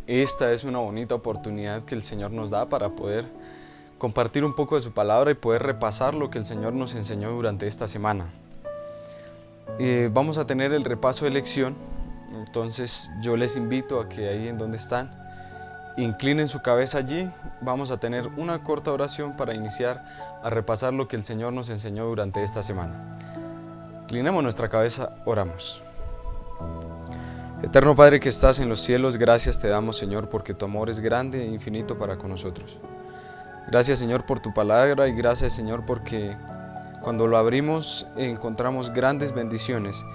esta es una bonita oportunidad que el Señor nos da para poder compartir un poco de su palabra y poder repasar lo que el Señor nos enseñó durante esta semana. Vamos a tener el repaso de lección, entonces yo les invito a que ahí en donde están, inclinen su cabeza allí. Vamos a tener una corta oración para iniciar a repasar lo que el Señor nos enseñó durante esta semana. Inclinemos nuestra cabeza, oramos. Eterno Padre que estás en los cielos, gracias te damos, Señor, porque tu amor es grande e infinito para con nosotros. Gracias, Señor, por tu palabra y gracias, Señor, porque cuando lo abrimos encontramos grandes bendiciones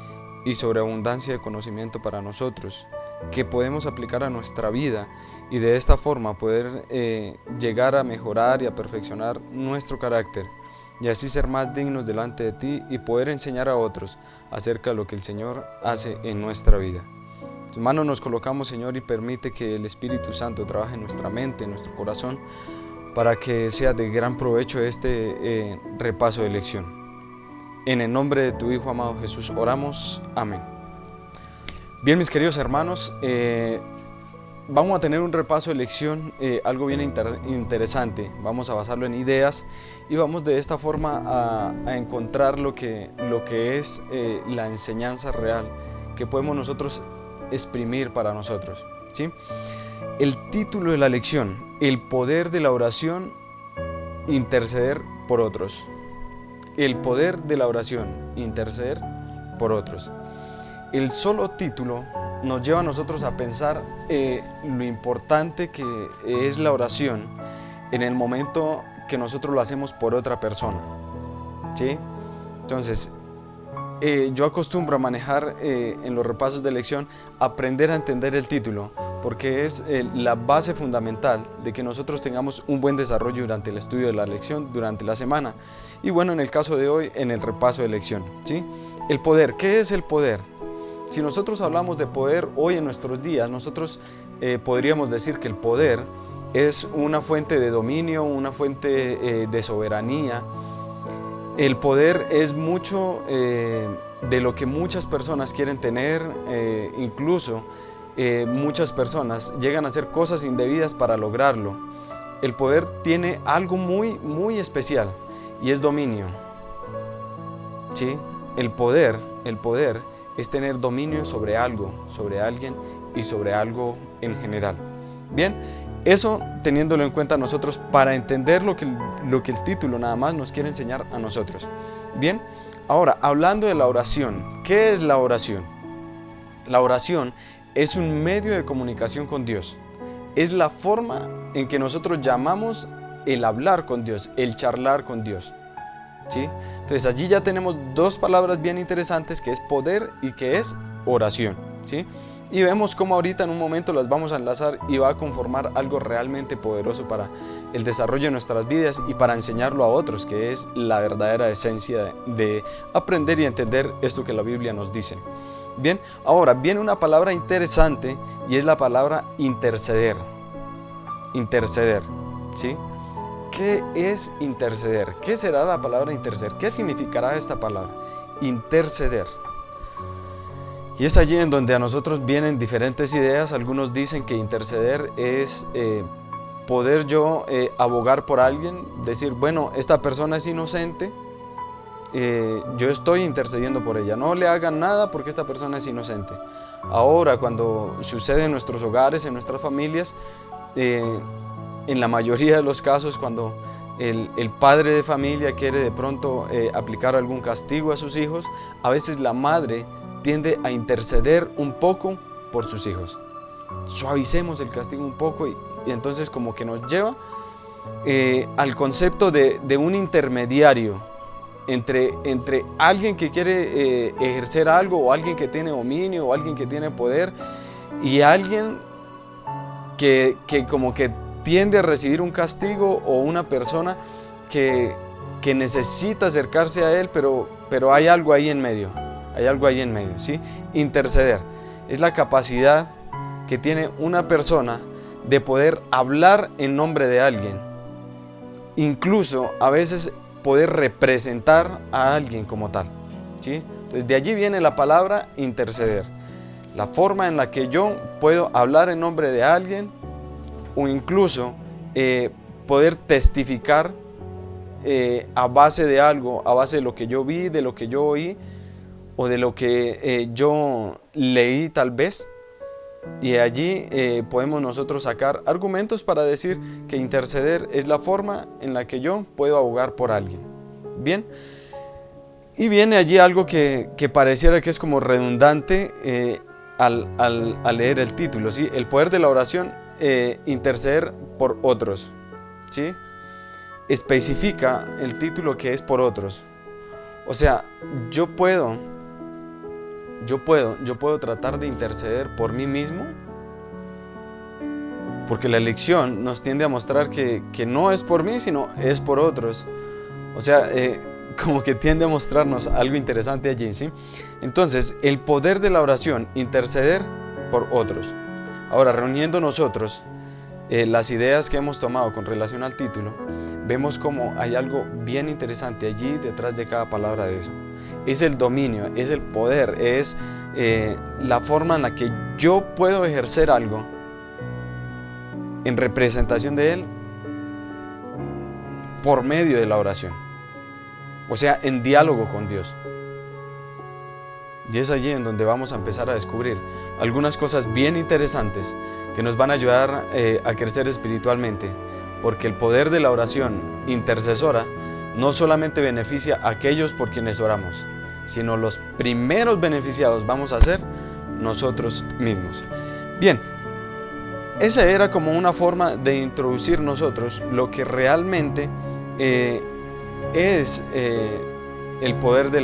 y sobreabundancia de conocimiento para nosotros que podemos aplicar a nuestra vida y de esta forma poder llegar a mejorar y a perfeccionar nuestro carácter y así ser más dignos delante de ti y poder enseñar a otros acerca de lo que el Señor hace en nuestra vida. En tus manos nos colocamos, Señor, y permite que el Espíritu Santo trabaje en nuestra mente, en nuestro corazón, para que sea de gran provecho este repaso de lección. En el nombre de tu Hijo amado Jesús oramos. Amén. Bien, mis queridos hermanos, vamos a tener un repaso de lección, algo bien interesante. Vamos a basarlo en ideas y vamos de esta forma a encontrar lo que es la enseñanza real que podemos nosotros exprimir para nosotros, ¿sí? El título de la lección: el poder de la oración, interceder por otros. El poder de la oración, interceder por otros. El solo título nos lleva a nosotros a pensar lo importante que es la oración en el momento que nosotros lo hacemos por otra persona, ¿sí? Entonces, yo acostumbro a manejar en los repasos de lección, aprender a entender el título, porque es la base fundamental de que nosotros tengamos un buen desarrollo durante el estudio de la lección, durante la semana. Y bueno, en el caso de hoy, en el repaso de lección, ¿sí? El poder. ¿Qué es el poder? Si nosotros hablamos de poder hoy en nuestros días, nosotros podríamos decir que el poder es una fuente de dominio, una fuente de soberanía. El poder es mucho de lo que muchas personas quieren tener, incluso muchas personas llegan a hacer cosas indebidas para lograrlo. El poder tiene algo muy especial y es dominio, ¿sí? El poder es tener dominio sobre algo, sobre alguien y sobre algo en general. Bien, eso teniéndolo en cuenta nosotros para entender lo que el título nada más nos quiere enseñar a nosotros. Bien, ahora hablando de la oración, ¿qué es la oración? La oración es un medio de comunicación con Dios. Es la forma en que nosotros llamamos el hablar con Dios, el charlar con Dios, ¿sí? Entonces allí ya tenemos dos palabras bien interesantes, que es poder y que es oración, ¿sí? Y vemos cómo ahorita en un momento las vamos a enlazar y va a conformar algo realmente poderoso para el desarrollo de nuestras vidas y para enseñarlo a otros, que es la verdadera esencia de aprender y entender esto que la Biblia nos dice. Bien, ahora viene una palabra interesante y es la palabra interceder. Interceder, ¿sí? ¿Qué es interceder? ¿Qué será la palabra interceder? ¿Qué significará esta palabra? Interceder. Y es allí en donde a nosotros vienen diferentes ideas. Algunos dicen que interceder es poder yo abogar por alguien, decir, bueno, esta persona es inocente, yo estoy intercediendo por ella, no le hagan nada porque esta persona es inocente. Ahora, cuando sucede en nuestros hogares, en nuestras familias, en la mayoría de los casos, cuando el padre de familia quiere de pronto aplicar algún castigo a sus hijos, a veces la madre tiende a interceder un poco por sus hijos. Suavicemos el castigo un poco y entonces como que nos lleva al concepto de un intermediario entre alguien que quiere ejercer algo, o alguien que tiene dominio, o alguien que tiene poder, y alguien que como que tiende a recibir un castigo, o una persona que necesita acercarse a él, pero hay algo ahí en medio. Hay algo ahí en medio, ¿sí? Interceder es la capacidad que tiene una persona de poder hablar en nombre de alguien, incluso a veces poder representar a alguien como tal, ¿sí? Entonces de allí viene la palabra interceder. la forma en la que yo puedo hablar en nombre de alguien o incluso poder testificar a base de algo, a base de lo que yo vi, de lo que yo oí o de lo que yo leí tal vez. Y allí podemos nosotros sacar argumentos para decir que interceder es la forma en la que yo puedo abogar por alguien. Bien, y viene allí algo que pareciera que es como redundante al leer el título, ¿sí? El poder de la oración, interceder por otros, ¿sí? Especifica el título que es por otros. O sea, yo puedo tratar de interceder por mí mismo, porque la elección nos tiende a mostrar que no es por mí, sino es por otros. O sea, como que tiende a mostrarnos algo interesante allí, ¿sí? Entonces, el poder de la oración, interceder por otros. Ahora, reuniendo nosotros las ideas que hemos tomado con relación al título, vemos como hay algo bien interesante allí detrás de cada palabra de eso. Es el dominio, es el poder, es la forma en la que yo puedo ejercer algo en representación de Él por medio de la oración. O sea, en diálogo con Dios. Y es allí en donde vamos a empezar a descubrir algunas cosas bien interesantes que nos van a ayudar a crecer espiritualmente, porque el poder de la oración intercesora no solamente beneficia a aquellos por quienes oramos, sino los primeros beneficiados vamos a ser nosotros mismos. Bien, esa era como una forma de introducir nosotros lo que realmente es el poder de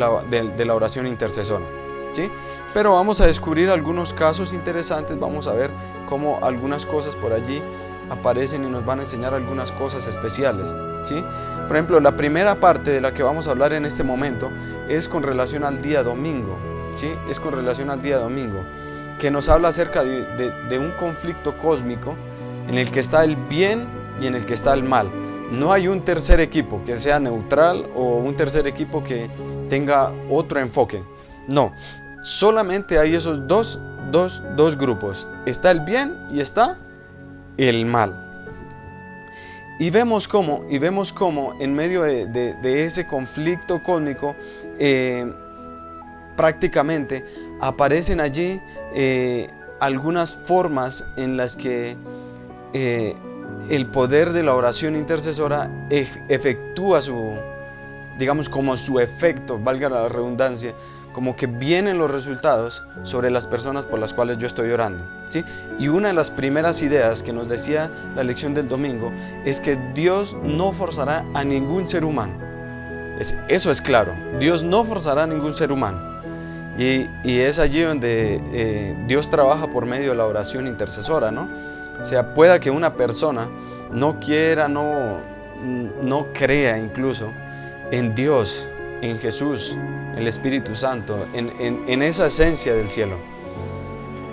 la oración intercesora, ¿sí? Pero vamos a descubrir algunos casos interesantes, vamos a ver cómo algunas cosas por allí aparecen y nos van a enseñar algunas cosas especiales, ¿sí? Por ejemplo, la primera parte de la que vamos a hablar en este momento es con relación al día domingo, ¿sí? Es con relación al día domingo, que nos habla acerca de un conflicto cósmico en el que está el bien y en el que está el mal. No hay un tercer equipo que sea neutral o un tercer equipo que tenga otro enfoque. No, solamente hay esos dos grupos. Está el bien y está el mal. Y vemos cómo en medio de ese conflicto cósmico prácticamente aparecen allí algunas formas en las que el poder de la oración intercesora efectúa su efecto, valga la redundancia, como que vienen los resultados sobre las personas por las cuales yo estoy orando, ¿sí? Y una de las primeras ideas que nos decía la lección del domingo es que Dios no forzará a ningún ser humano. Eso es claro, Dios no forzará a ningún ser humano. Y es allí donde Dios trabaja por medio de la oración intercesora, ¿no? O sea, pueda que una persona no quiera, no crea incluso en Dios, en Jesús, en el Espíritu Santo, en esa esencia del cielo.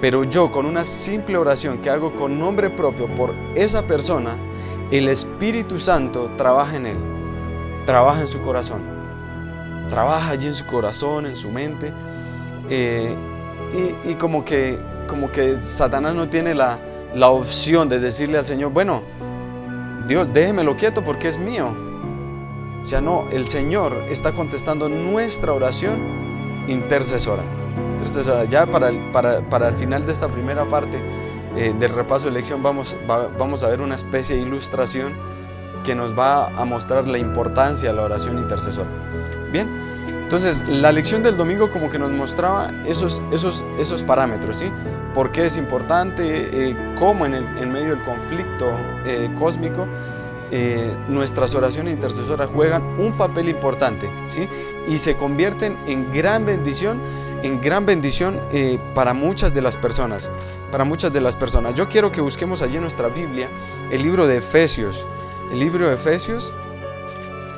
Pero yo, con una simple oración que hago con nombre propio por esa persona, el Espíritu Santo trabaja en él, trabaja en su corazón, trabaja allí en su corazón, en su mente, y como que Satanás no tiene la opción de decirle al Señor, bueno, Dios, déjemelo quieto porque es mío. O sea, no, el Señor está contestando nuestra oración intercesora. Ya para el final de esta primera parte del repaso de lección vamos a ver una especie de ilustración que nos va a mostrar la importancia de la oración intercesora. Bien, entonces la lección del domingo como que nos mostraba esos parámetros, ¿sí? ¿Por qué es importante? Cómo en medio del conflicto cósmico nuestras oraciones intercesoras juegan un papel importante, ¿sí? Y se convierten en gran bendición para muchas de las personas. Yo quiero que busquemos allí en nuestra Biblia el libro de Efesios. El libro de Efesios,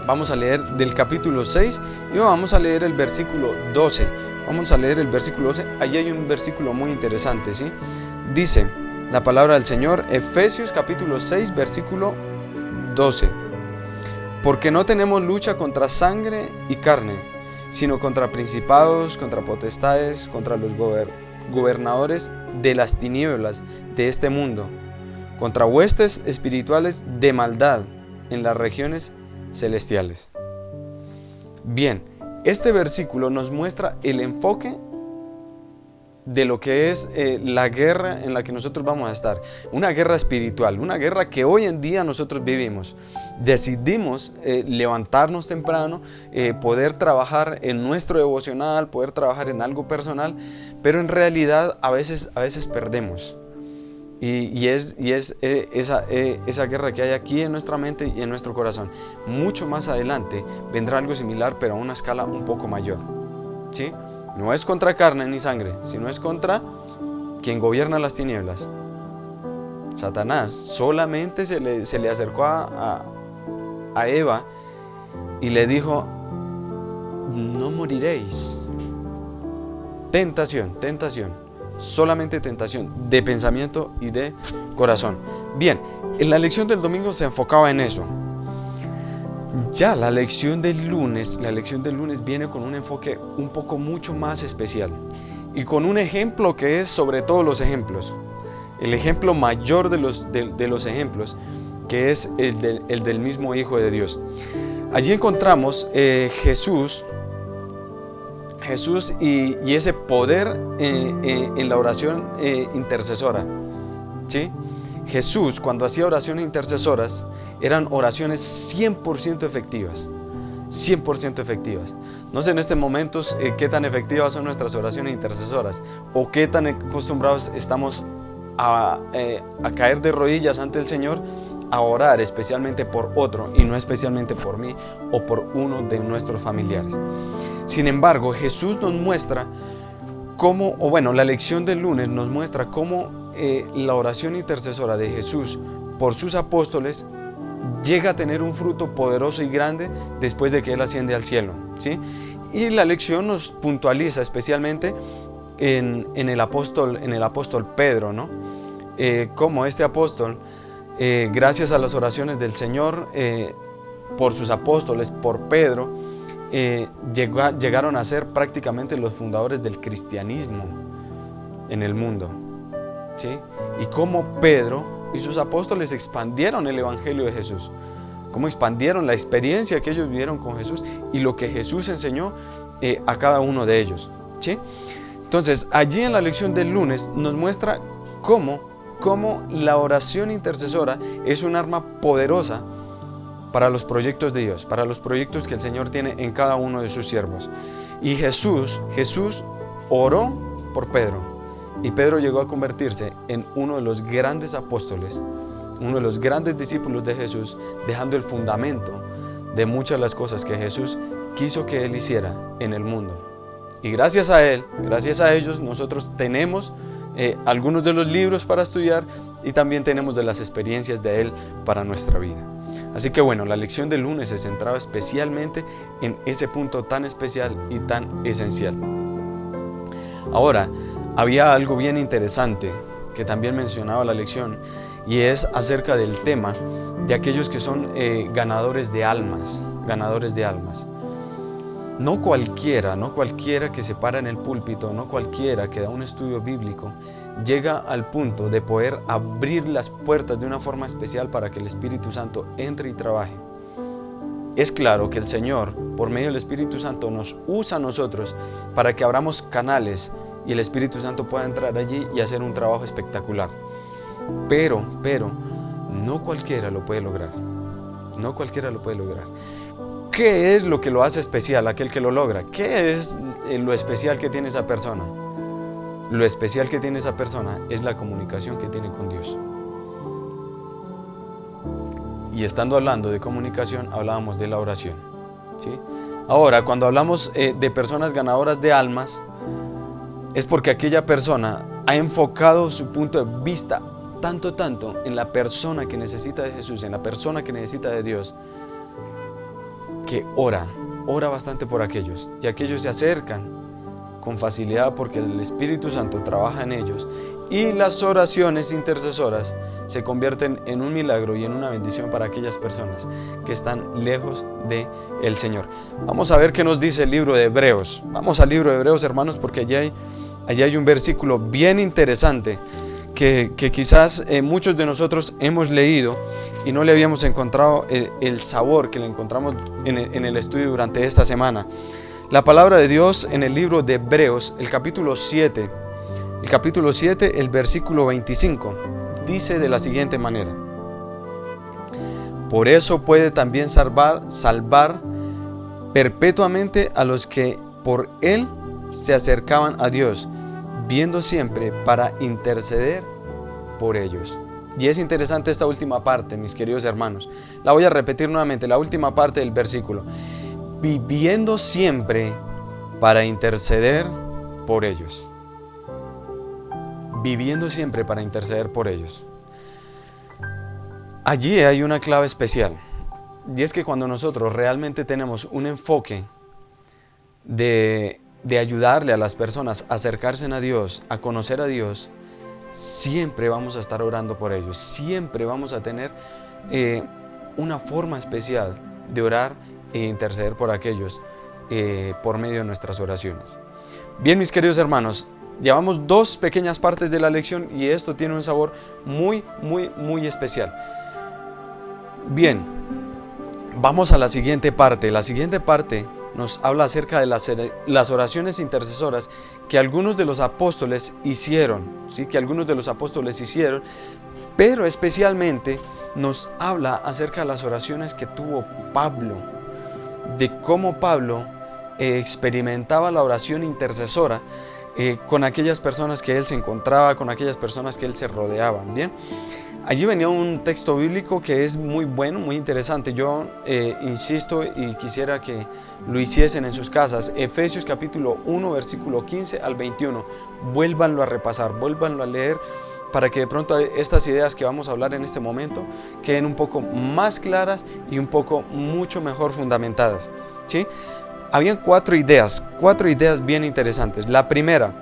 vamos a leer del capítulo 6 y vamos a leer el versículo 12. Vamos a leer el versículo 12. Allí hay un versículo muy interesante, ¿sí? Dice la palabra del Señor, Efesios capítulo 6, versículo 12. Porque no tenemos lucha contra sangre y carne, sino contra principados, contra potestades, contra los gobernadores de las tinieblas de este mundo, contra huestes espirituales de maldad en las regiones celestiales. Bien, este versículo nos muestra el enfoque de lo que es la guerra en la que nosotros vamos a estar. Una guerra espiritual, una guerra que hoy en día nosotros vivimos. Decidimos levantarnos temprano, poder trabajar en nuestro devocional, poder trabajar en algo personal, pero en realidad a veces perdemos. Y es esa guerra que hay aquí en nuestra mente y en nuestro corazón. Mucho más adelante vendrá algo similar, pero a una escala un poco mayor, ¿sí? No es contra carne ni sangre, sino es contra quien gobierna las tinieblas. Satanás solamente se le acercó a Eva y le dijo: no moriréis. Tentación, solamente tentación de pensamiento y de corazón. Bien, en la lección del domingo se enfocaba en eso. Ya la lección del lunes viene con un enfoque un poco mucho más especial y con un ejemplo que es sobre todos los ejemplos, el ejemplo mayor de los ejemplos, que es el del mismo Hijo de Dios. Allí encontramos Jesús y ese poder en la oración intercesora, ¿sí? Jesús, cuando hacía oraciones intercesoras, eran oraciones 100% efectivas. 100% efectivas. No sé en estos momentos qué tan efectivas son nuestras oraciones intercesoras o qué tan acostumbrados estamos a caer de rodillas ante el Señor, a orar especialmente por otro y no especialmente por mí o por uno de nuestros familiares. Sin embargo, Jesús nos muestra cómo, la lección del lunes nos muestra cómo la oración intercesora de Jesús por sus apóstoles llega a tener un fruto poderoso y grande después de que Él asciende al cielo, ¿sí? Y la lección nos puntualiza especialmente en el apóstol Pedro, ¿no? Cómo este apóstol, gracias a las oraciones del Señor por sus apóstoles, por Pedro, llegaron a ser prácticamente los fundadores del cristianismo en el mundo, ¿sí? Y cómo Pedro y sus apóstoles expandieron el evangelio de Jesús, cómo expandieron la experiencia que ellos vivieron con Jesús y lo que Jesús enseñó a cada uno de ellos, ¿sí? Entonces, allí en la lección del lunes nos muestra cómo la oración intercesora es un arma poderosa para los proyectos de Dios, para los proyectos que el Señor tiene en cada uno de sus siervos. Y Jesús oró por Pedro, y Pedro llegó a convertirse en uno de los grandes apóstoles, uno de los grandes discípulos de Jesús, dejando el fundamento de muchas de las cosas que Jesús quiso que él hiciera en el mundo. Y gracias a él, gracias a ellos, nosotros tenemos algunos de los libros para estudiar y también tenemos de las experiencias de él para nuestra vida. Así que la lección del lunes se centraba especialmente en ese punto tan especial y tan esencial. Ahora, había algo bien interesante que también mencionaba la lección, y es acerca del tema de aquellos que son ganadores de almas. No cualquiera que se para en el púlpito, no cualquiera que da un estudio bíblico llega al punto de poder abrir las puertas de una forma especial para que el Espíritu Santo entre y trabaje. Es claro que el Señor, por medio del Espíritu Santo, nos usa a nosotros para que abramos canales y el Espíritu Santo pueda entrar allí y hacer un trabajo espectacular. Pero, no cualquiera lo puede lograr. No cualquiera lo puede lograr. ¿Qué es lo que lo hace especial, aquel que lo logra? ¿Qué es lo especial que tiene esa persona? Lo especial que tiene esa persona es la comunicación que tiene con Dios. Y estando hablando de comunicación, hablábamos de la oración, ¿sí? Ahora, cuando hablamos de personas ganadoras de almas, es porque aquella persona ha enfocado su punto de vista tanto en la persona que necesita de Jesús, en la persona que necesita de Dios, que ora bastante por aquellos, y aquellos se acercan con facilidad porque el Espíritu Santo trabaja en ellos, y las oraciones intercesoras se convierten en un milagro y en una bendición para aquellas personas que están lejos del Señor. Vamos a ver qué nos dice el libro de Hebreos. Vamos al libro de Hebreos, hermanos, porque allí hay allí hay un versículo bien interesante que quizás muchos de nosotros hemos leído y no le habíamos encontrado el sabor que le encontramos en el estudio durante esta semana. La palabra de Dios en el libro de Hebreos, el capítulo 7, el versículo 25, dice de la siguiente manera: por eso puede también salvar perpetuamente a los que por él se acercaban a Dios, viendo siempre para interceder por ellos. Y es interesante esta última parte, mis queridos hermanos. La voy a repetir nuevamente, la última parte del versículo. Viviendo siempre para interceder por ellos. Viviendo siempre para interceder por ellos. Allí hay una clave especial. Y es que cuando nosotros realmente tenemos un enfoque de ayudarle a las personas a acercarse a Dios, a conocer a Dios, siempre vamos a estar orando por ellos. Siempre vamos a tener una forma especial de orar e interceder por aquellos por medio de nuestras oraciones. Bien, mis queridos hermanos, llevamos 2 pequeñas partes de la lección y esto tiene un sabor muy, muy, muy especial. Bien, vamos a la siguiente parte. La siguiente parte nos habla acerca de las oraciones intercesoras que algunos de los apóstoles hicieron, ¿sí? Pero especialmente nos habla acerca de las oraciones que tuvo Pablo, de cómo Pablo experimentaba la oración intercesora con aquellas personas que él se encontraba, con aquellas personas que él se rodeaba. Bien, allí venía un texto bíblico que es muy bueno, muy interesante. Yo insisto y quisiera que lo hiciesen en sus casas. Efesios capítulo 1, versículo 15 al 21. Vuélvanlo a repasar, vuélvanlo a leer, para que de pronto estas ideas que vamos a hablar en este momento queden un poco más claras y un poco mucho mejor fundamentadas, ¿sí? Habían 4 ideas bien interesantes. La primera,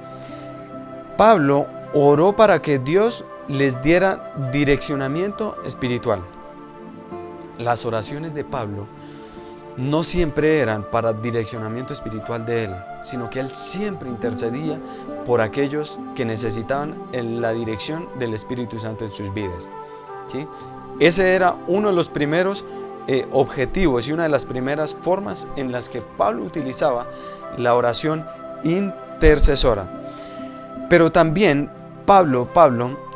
Pablo oró para que Dios les diera direccionamiento espiritual. Las oraciones de Pablo no siempre eran para direccionamiento espiritual de él, sino que él siempre intercedía por aquellos que necesitaban la dirección del Espíritu Santo en sus vidas, ¿sí? Ese era uno de los primeros objetivos y una de las primeras formas en las que Pablo utilizaba la oración intercesora. Pero también Pablo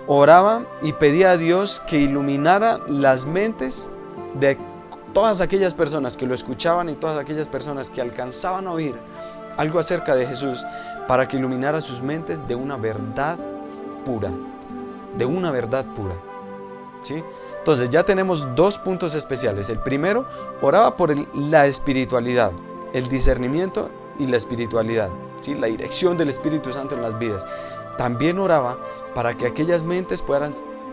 oraba y pedía a Dios que iluminara las mentes de todas aquellas personas que lo escuchaban y todas aquellas personas que alcanzaban a oír algo acerca de Jesús, para que iluminara sus mentes de una verdad pura, ¿sí? Entonces ya tenemos 2 puntos especiales. El primero, oraba por la espiritualidad, el discernimiento y la espiritualidad, ¿sí? La dirección del Espíritu Santo en las vidas. También oraba para que aquellas mentes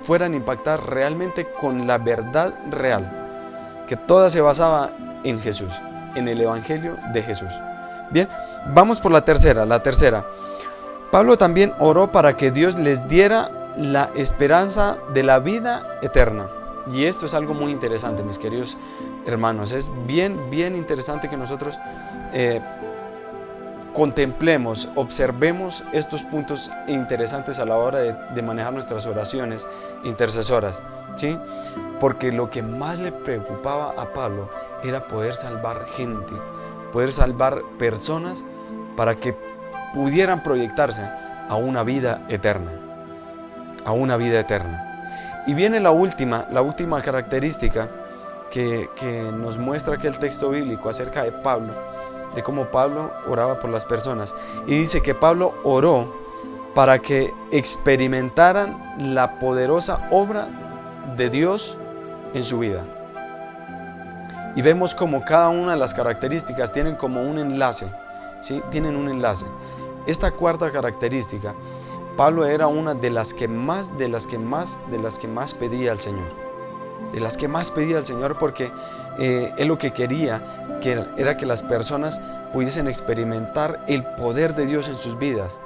fueran impactadas realmente con la verdad real, que toda se basaba en Jesús, en el Evangelio de Jesús. Bien, vamos por la tercera. Pablo también oró para que Dios les diera la esperanza de la vida eterna. Y esto es algo muy interesante, mis queridos hermanos. Es bien interesante que nosotros contemplemos, observemos estos puntos interesantes a la hora de manejar nuestras oraciones intercesoras, ¿sí? Porque lo que más le preocupaba a Pablo era poder salvar gente, poder salvar personas para que pudieran proyectarse a una vida eterna, Y viene la última característica que nos muestra aquel texto bíblico acerca de Pablo, de cómo Pablo oraba por las personas. Y dice que Pablo oró para que experimentaran la poderosa obra de Dios en su vida. Y vemos como cada una de las características tienen como un enlace, ¿sí? Tienen un enlace. Esta cuarta característica, Pablo era una de las que más pedía al Señor, porque él lo que quería era que las personas pudiesen experimentar el poder de Dios en sus vidas.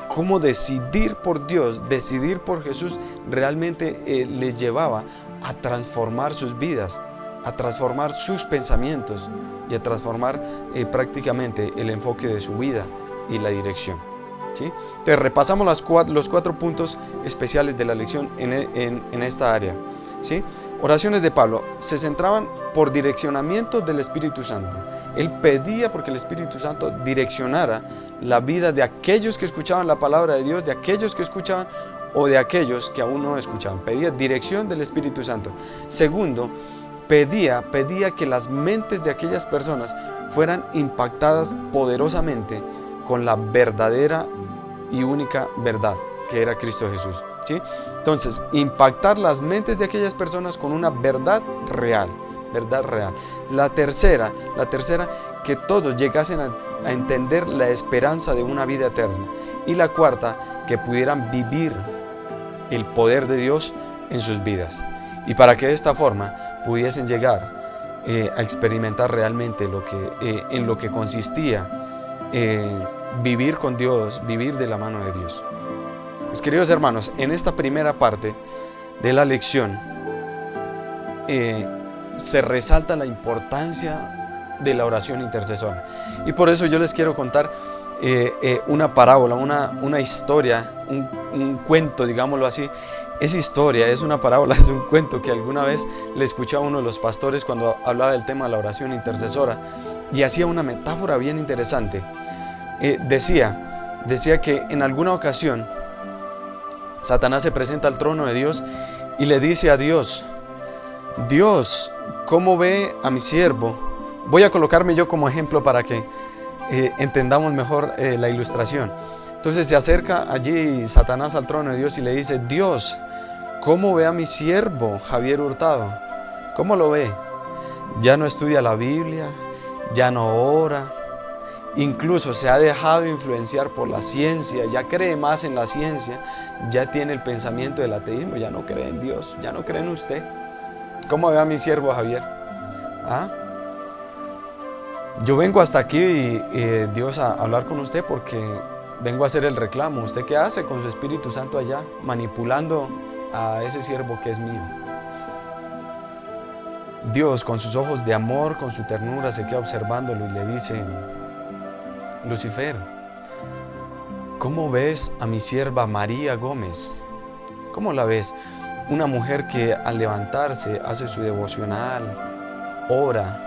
Cómo decidir por Dios, decidir por Jesús, realmente les llevaba a transformar sus vidas, a transformar sus pensamientos y a transformar prácticamente el enfoque de su vida y la dirección. ¿sí? Entonces repasamos los cuatro puntos especiales de la lección en esta área, ¿sí? Oraciones de Pablo se centraban por direccionamiento del Espíritu Santo. Él pedía porque el Espíritu Santo direccionara la vida de aquellos que escuchaban la palabra de Dios, de aquellos que escuchaban o de aquellos que aún no escuchaban. Pedía dirección del Espíritu Santo. Segundo, pedía que las mentes de aquellas personas fueran impactadas poderosamente con la verdadera y única verdad, que era Cristo Jesús, ¿sí? Entonces, impactar las mentes de aquellas personas con una verdad real. La tercera, que todos llegasen a entender la esperanza de una vida eterna. Y la cuarta, que pudieran vivir el poder de Dios en sus vidas. Y para que de esta forma pudiesen llegar a experimentar realmente en lo que consistía vivir con Dios, vivir de la mano de Dios. Mis queridos hermanos, en esta primera parte de la lección se resalta la importancia de la oración intercesora. Y por eso yo les quiero contar una parábola, una historia, un cuento, digámoslo así. Es historia, es una parábola, es un cuento que alguna vez le escuché a uno de los pastores cuando hablaba del tema de la oración intercesora, y hacía una metáfora bien interesante. Decía que en alguna ocasión Satanás se presenta al trono de Dios y le dice a Dios: Dios, ¿cómo ve a mi siervo? Voy a colocarme yo como ejemplo para que entendamos mejor la ilustración. Entonces se acerca allí Satanás al trono de Dios y le dice: Dios, ¿cómo ve a mi siervo Javier Hurtado? ¿Cómo lo ve? Ya no estudia la Biblia, ya no ora, incluso se ha dejado influenciar por la ciencia, ya cree más en la ciencia, ya tiene el pensamiento del ateísmo, ya no cree en Dios, ya no cree en usted. ¿Cómo ve a mi siervo Javier? ¿Ah? Yo vengo hasta aquí, Dios, a hablar con usted porque vengo a hacer el reclamo. ¿Usted qué hace con su Espíritu Santo allá, manipulando a ese siervo que es mío? Dios, con sus ojos de amor, con su ternura, se queda observándolo y le dice: Lucifer, ¿cómo ves a mi sierva María Gómez? ¿Cómo la ves? Una mujer que al levantarse hace su devocional, ora.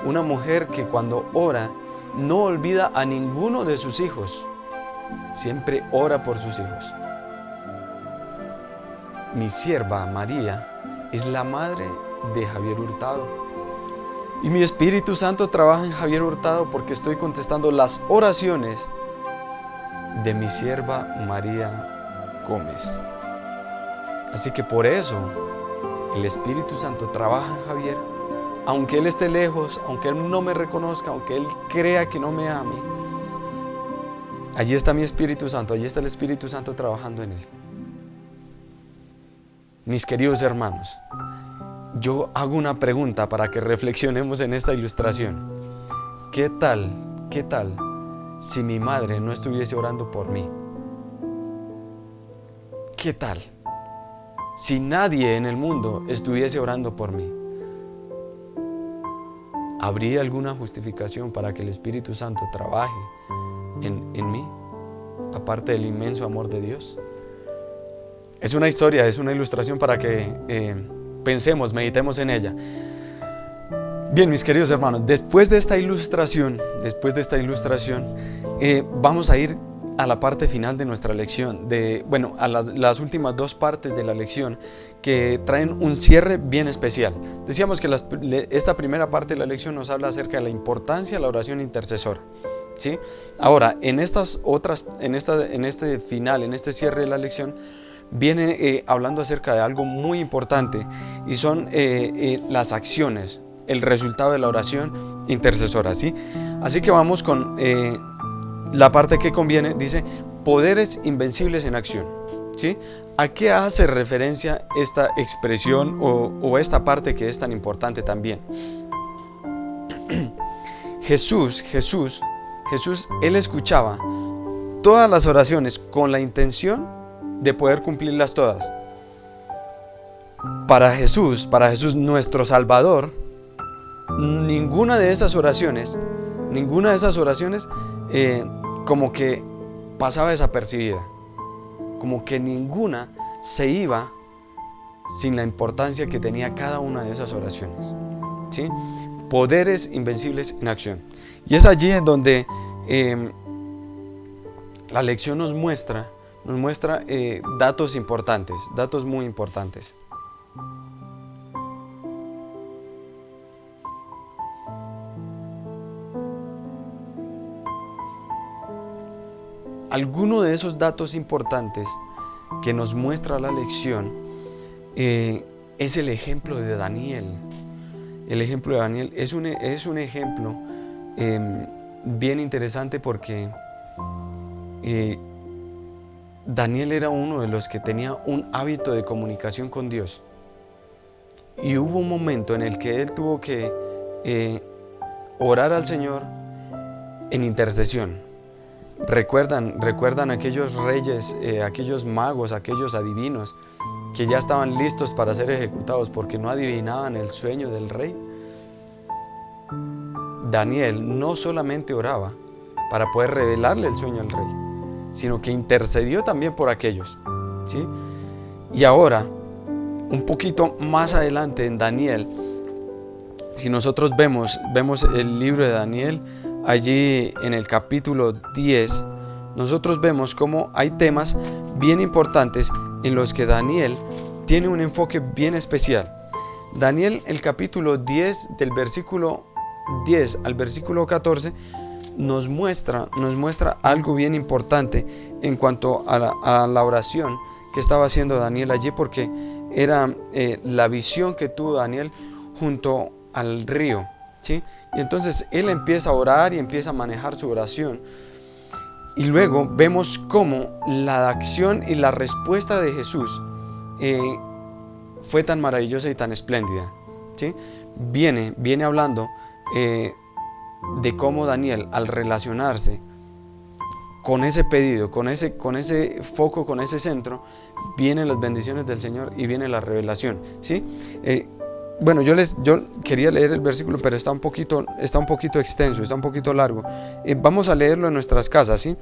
Una mujer que cuando ora no olvida a ninguno de sus hijos. Siempre ora por sus hijos. Mi sierva María es la madre de Javier Hurtado. Y mi Espíritu Santo trabaja en Javier Hurtado porque estoy contestando las oraciones de mi sierva María Gómez. Así que por eso el Espíritu Santo trabaja en Javier, aunque él esté lejos, aunque él no me reconozca, aunque él crea que no me ame. Allí está mi Espíritu Santo, allí está el Espíritu Santo trabajando en él. Mis queridos hermanos, yo hago una pregunta para que reflexionemos en esta ilustración. ¿Qué tal si mi madre no estuviese orando por mí? ¿Qué tal si nadie en el mundo estuviese orando por mí? ¿Habría alguna justificación para que el Espíritu Santo trabaje en mí, aparte del inmenso amor de Dios? Es una historia, es una ilustración para que pensemos, meditemos en ella. Bien, mis queridos hermanos, después de esta ilustración, vamos a ir a la parte final de nuestra lección, a las últimas dos partes de la lección que traen un cierre bien especial. Decíamos que esta primera parte de la lección nos habla acerca de la importancia de la oración intercesora, ¿sí? Ahora, en este final, en este cierre de la lección, viene hablando acerca de algo muy importante y son las acciones, el resultado de la oración intercesora, ¿sí? Así que vamos con la parte que conviene. Dice: poderes invencibles en acción, ¿sí? ¿A qué hace referencia esta expresión o esta parte que es tan importante también? Jesús, él escuchaba todas las oraciones con la intención de poder cumplirlas todas. Para Jesús, nuestro Salvador, ninguna de esas oraciones como que pasaba desapercibida, como que ninguna se iba sin la importancia que tenía cada una de esas oraciones, ¿sí? Poderes invencibles en acción. Y es allí en donde la lección nos muestra datos importantes, datos muy importantes. Alguno de esos datos importantes que nos muestra la lección es el ejemplo de Daniel. El ejemplo de Daniel es un ejemplo bien interesante porque Daniel era uno de los que tenía un hábito de comunicación con Dios. Y hubo un momento en el que él tuvo que orar al Señor en intercesión. ¿Recuerdan aquellos reyes, aquellos magos, aquellos adivinos que ya estaban listos para ser ejecutados porque no adivinaban el sueño del rey? Daniel no solamente oraba para poder revelarle el sueño al rey, sino que intercedió también por aquellos, ¿sí? Y ahora, un poquito más adelante en Daniel, si nosotros vemos el libro de Daniel, allí en el capítulo 10, nosotros vemos cómo hay temas bien importantes en los que Daniel tiene un enfoque bien especial. Daniel, el capítulo 10, del versículo 10 al versículo 14, nos muestra algo bien importante en cuanto a la oración que estaba haciendo Daniel allí, porque era la visión que tuvo Daniel junto al río, ¿sí? Y entonces él empieza a orar y empieza a manejar su oración. Y luego vemos cómo la acción y la respuesta de Jesús fue tan maravillosa y tan espléndida, ¿sí? Viene hablando de cómo Daniel, al relacionarse con ese pedido, con ese foco, con ese centro, vienen las bendiciones del Señor y viene la revelación, ¿sí? Bueno, yo quería leer el versículo, pero está un poquito extenso, está un poquito largo. Vamos a leerlo en nuestras casas, ¿sí?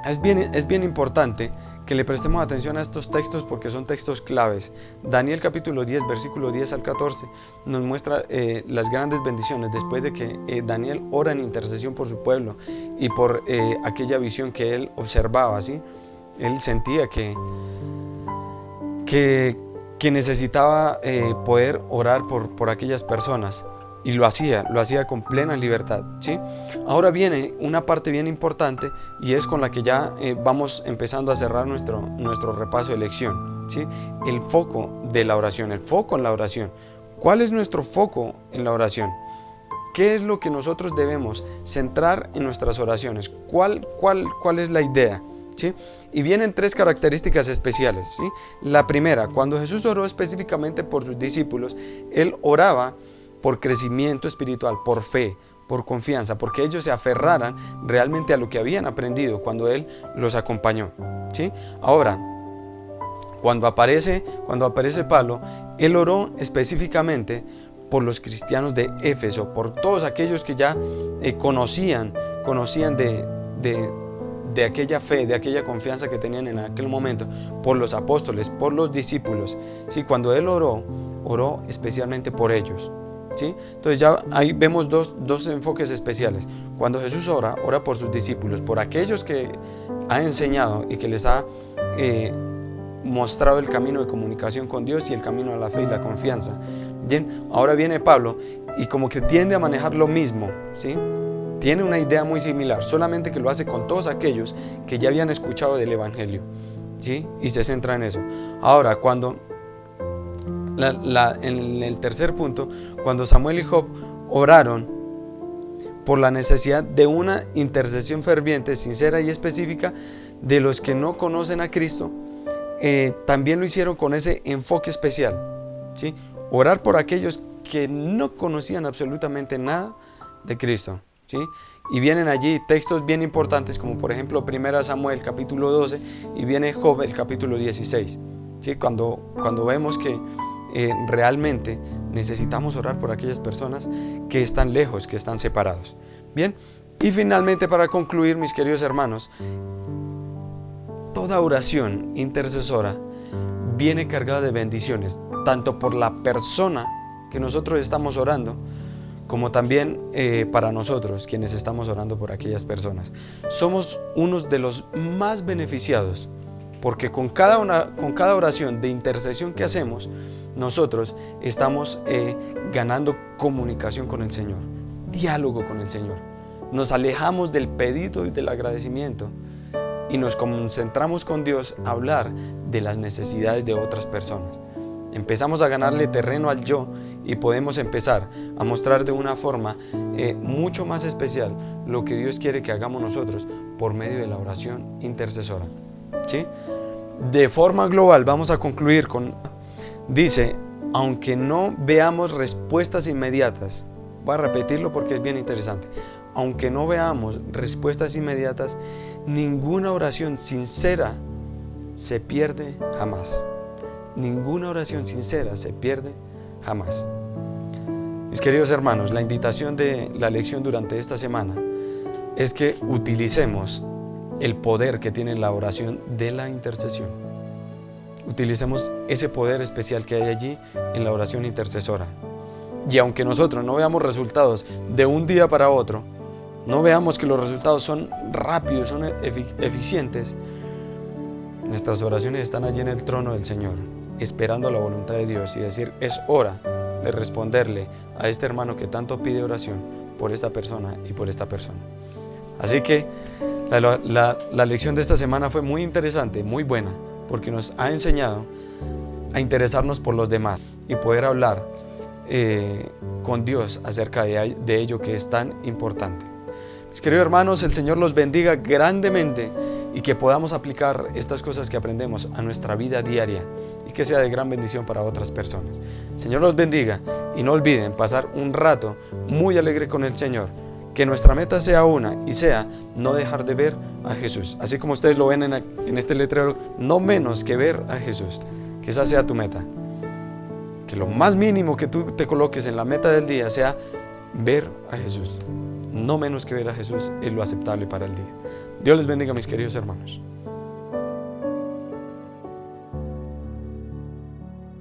Es bien importante que le prestemos atención a estos textos porque son textos claves. Daniel capítulo 10, versículo 10 al 14, nos muestra las grandes bendiciones después de que Daniel ora en intercesión por su pueblo y por aquella visión que él observaba, ¿sí? Él sentía que necesitaba poder orar por aquellas personas, y lo hacía con plena libertad, ¿sí? Ahora viene una parte bien importante y es con la que ya vamos empezando a cerrar nuestro repaso de lección, ¿sí? El foco de la oración, el foco en la oración. ¿Cuál es nuestro foco en la oración? ¿Qué es lo que nosotros debemos centrar en nuestras oraciones? ¿Cuál es la idea? ¿Sí? Y vienen tres características especiales, ¿sí? La primera, cuando Jesús oró específicamente por sus discípulos, Él oraba por crecimiento espiritual, por fe, por confianza, porque ellos se aferraran realmente a lo que habían aprendido cuando Él los acompañó, ¿sí? Ahora, cuando aparece Pablo, Él oró específicamente por los cristianos de Éfeso, por todos aquellos que ya conocían de aquella fe, de aquella confianza que tenían en aquel momento, por los apóstoles, por los discípulos, ¿sí? Cuando él oró especialmente por ellos, ¿sí? Entonces ya ahí vemos dos enfoques especiales. Cuando Jesús ora por sus discípulos, por aquellos que ha enseñado y que les ha mostrado el camino de comunicación con Dios y el camino a la fe y la confianza. Bien, ahora viene Pablo y como que tiende a manejar lo mismo, ¿sí? Tiene una idea muy similar, solamente que lo hace con todos aquellos que ya habían escuchado del Evangelio, ¿sí? Y se centra en eso. Ahora, cuando en el tercer punto, cuando Samuel y Job oraron por la necesidad de una intercesión ferviente, sincera y específica de los que no conocen a Cristo, también lo hicieron con ese enfoque especial, ¿sí? Orar por aquellos que no conocían absolutamente nada de Cristo, ¿sí? Y vienen allí textos bien importantes como por ejemplo 1 Samuel capítulo 12 y viene Job el capítulo 16, ¿sí? Cuando vemos que realmente necesitamos orar por aquellas personas que están lejos, que están separados. Bien, Y finalmente, para concluir, mis queridos hermanos, toda oración intercesora viene cargada de bendiciones, tanto por la persona que nosotros estamos orando, como también para nosotros, quienes estamos orando por aquellas personas. Somos unos de los más beneficiados, porque con cada oración de intercesión que hacemos, nosotros estamos ganando comunicación con el Señor, diálogo con el Señor. Nos alejamos del pedido y del agradecimiento y nos concentramos con Dios a hablar de las necesidades de otras personas. Empezamos a ganarle terreno al yo y podemos empezar a mostrar de una forma mucho más especial lo que Dios quiere que hagamos nosotros por medio de la oración intercesora. ¿Sí? De forma global vamos a concluir con, dice, aunque no veamos respuestas inmediatas, voy a repetirlo porque es bien interesante, aunque no veamos respuestas inmediatas, ninguna oración sincera se pierde jamás. Ninguna oración sincera se pierde jamás. Mis queridos hermanos, la invitación de la lección durante esta semana es que utilicemos el poder que tiene la oración de la intercesión. Utilicemos ese poder especial que hay allí en la oración intercesora. Y aunque nosotros no veamos resultados de un día para otro, no veamos que los resultados son rápidos, son eficientes, nuestras oraciones están allí en el trono del Señor, esperando la voluntad de Dios y decir, es hora de responderle a este hermano que tanto pide oración por esta persona y por esta persona. Así que la lección de esta semana fue muy interesante, muy buena, porque nos ha enseñado a interesarnos por los demás y poder hablar con Dios acerca de ello que es tan importante. Mis queridos hermanos, el Señor los bendiga grandemente y que podamos aplicar estas cosas que aprendemos a nuestra vida diaria y que sea de gran bendición para otras personas. El Señor los bendiga y no olviden pasar un rato muy alegre con el Señor. Que nuestra meta sea una y sea no dejar de ver a Jesús. Así como ustedes lo ven en este letrero, no menos que ver a Jesús. Que esa sea tu meta. Que lo más mínimo que tú te coloques en la meta del día sea ver a Jesús. No menos que ver a Jesús es lo aceptable para el día. Dios les bendiga, mis queridos hermanos.